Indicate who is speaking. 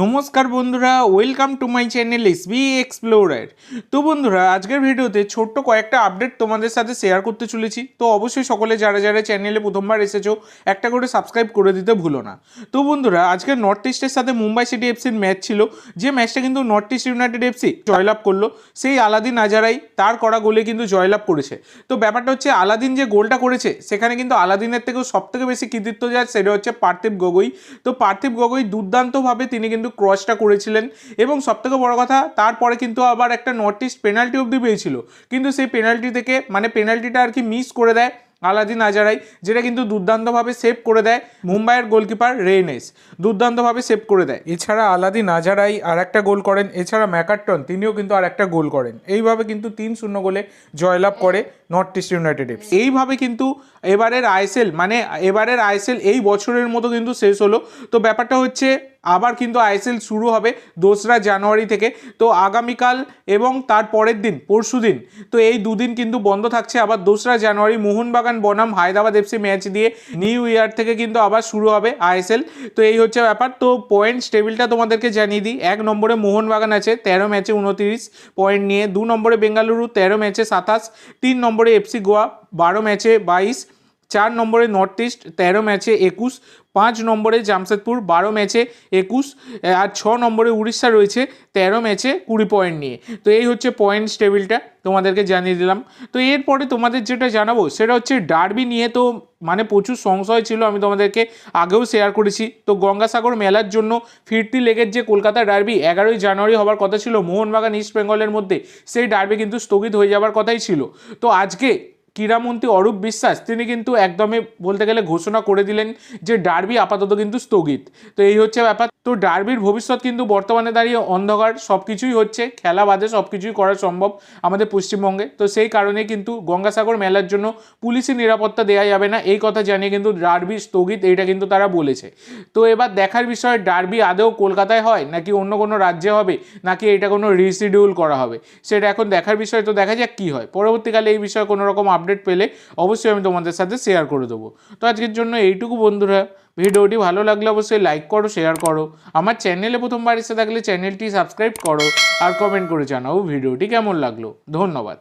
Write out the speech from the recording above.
Speaker 1: নমস্কার বন্ধুরা, welcome to my channel SB explorer. তো বন্ধুরা, আজকের ভিডিওতে ছোট্ট কয়েকটা আপডেট তোমাদের সাথে শেয়ার করতে চলেছি। তো অবশ্যই সকলে যারা যারা চ্যানেলে প্রথমবার এসেছো একটা করে সাবস্ক্রাইব করে দিতে ভুলো না। তো বন্ধুরা, আজকে নর্থ ইস্টের সাথে মুম্বাই সিটি এফসির ম্যাচ ছিল, যে ম্যাচটা কিন্তু নর্থ ইস্ট ইউনাইটেড এফসি জয়লাভ করলো। সেই আলাদিন আজারাই তার করা গোলে কিন্তু জয়লাভ করেছে। তো ব্যাপারটা হচ্ছে, আলাদিন যে গোলটা করেছে সেখানে কিন্তু আলাদিনের থেকেও সবথেকে বেশি কৃতিত্ব যায় সেটা হচ্ছে পার্থিব গগৈ। তো পার্থিব গগৈ দুর্দান্তভাবে তিনি কিন্তু ক্রসটা করেছিলেন, এবং সবথেকে বড় কথা, তারপরে কিন্তু আবার একটা নর্থ ইস্ট পেনাল্টি অবধি পেয়েছিল, কিন্তু সেই পেনাল্টি থেকে পেনাল্টিটা আর কি মিস করে দেয় আলাদিন আজারাই, যেটা কিন্তু দুর্দান্তভাবে সেভ করে দেয় মুম্বাইয়ের গোলকিপার রেইনেস, দুর্দান্তভাবে সেভ করে দেয়। এছাড়া আলাদিন আজারাই আর একটা গোল করেন, এছাড়া ম্যাকারটন তিনিও কিন্তু আর একটা গোল করেন। এইভাবে কিন্তু 3-0 গোলে জয়লাভ করে নর্থ ইস্ট ইউনাইটেড এফসি। এইভাবে কিন্তু এবারের আইএসএল এই বছরের মতো কিন্তু শেষ হলো। তো ব্যাপারটা হচ্ছে, আবার কিন্তু আইএসএল শুরু হবে 2রা জানুয়ারি থেকে। তো আগামীকাল এবং তার পরের দিন পরশু দিন, তো এই দুদিন কিন্তু বন্ধ থাকছে। আবার 2রা জানুয়ারি মোহনবাগান বনাম হায়দ্রাবাদ এফসি ম্যাচ দিয়ে নিউ ইয়ার থেকে কিন্তু আবার শুরু হবে আইএসএল। তো এই হচ্ছে ব্যাপার। তো পয়েন্টস টেবিলটা তোমাদেরকে জানিয়ে দিই। 1 নম্বরে মোহনবাগান আছে 13 ম্যাচে 29 পয়েন্ট নিয়ে। 2 নম্বরে বেঙ্গালুরু 13 ম্যাচে 27। 3 নম্বরে এফসি গোয়া 12 ম্যাচে 22। 4 নম্বরে নর্থ ইস্ট 13 ম্যাচে 21। 5 নম্বরে জামশেদপুর 12 ম্যাচে 21। আর 6 নম্বরে উড়িষ্যা রয়েছে 13 ম্যাচে 20 পয়েন্ট নিয়ে। তো এই হচ্ছে পয়েন্টস টেবিলটা, তোমাদেরকে জানিয়ে দিলাম। তো এরপরে তোমাদের যেটা জানাবো সেটা হচ্ছে ডার্বি নিয়ে। তো প্রচুর সংশয় ছিল, আমি তোমাদেরকে আগেও শেয়ার করেছি। তো গঙ্গাসাগর মেলার জন্য ফিরতি লেগের যে কলকাতা ডার্বি 11ই জানুয়ারি হওয়ার কথা ছিল মোহনবাগান ইস্ট বেঙ্গলের মধ্যে, সেই ডার্বি কিন্তু স্থগিত হয়ে যাওয়ার কথাই ছিল। তো আজকে ক্রীড়ামন্ত্রী অরূপ বিশ্বাস তিনি কিন্তু একদমই বলতে গেলে ঘোষণা করে দিলেন যে ডার্বি আপাতত কিন্তু স্থগিত। তো এই হচ্ছে ব্যাপার। তো ডার্বির ভবিষ্যৎ কিন্তু বর্তমানে দাঁড়িয়ে অন্ধকার। সব কিছুই হচ্ছে, খেলা বাদে সব কিছুই করা সম্ভব আমাদের পশ্চিমবঙ্গে। তো সেই কারণে কিন্তু গঙ্গাসাগর মেলার জন্য পুলিশি নিরাপত্তা দেওয়া যাবে না, এই কথা জানিয়ে কিন্তু ডার্বি স্থগিত, এইটা কিন্তু তারা বলেছে। তো এবার দেখার বিষয়, ডার্বি আদৌ কলকাতায় হয় নাকি অন্য কোনো রাজ্যে হবে, নাকি এটা কোনো রিশিডিউল করা হবে, সেটা এখন দেখার বিষয়। তো দেখা যাক কী হয় পরবর্তীকালে। এই বিষয়ে কোনো রকম আপডেট পেলে অবশ্যই আমি তোমাদের সাথে শেয়ার করে দেবো। তো আজকের জন্য এইটুকু বন্ধুরা। ভিডিওটি ভালো লাগলে অবশ্যই লাইক করো, শেয়ার করো। আমার চ্যানেলে প্রথমবার এসে থাকলে চ্যানেলটি সাবস্ক্রাইব করো, আর কমেন্ট করে জানাও ভিডিওটি কেমন লাগলো। ধন্যবাদ।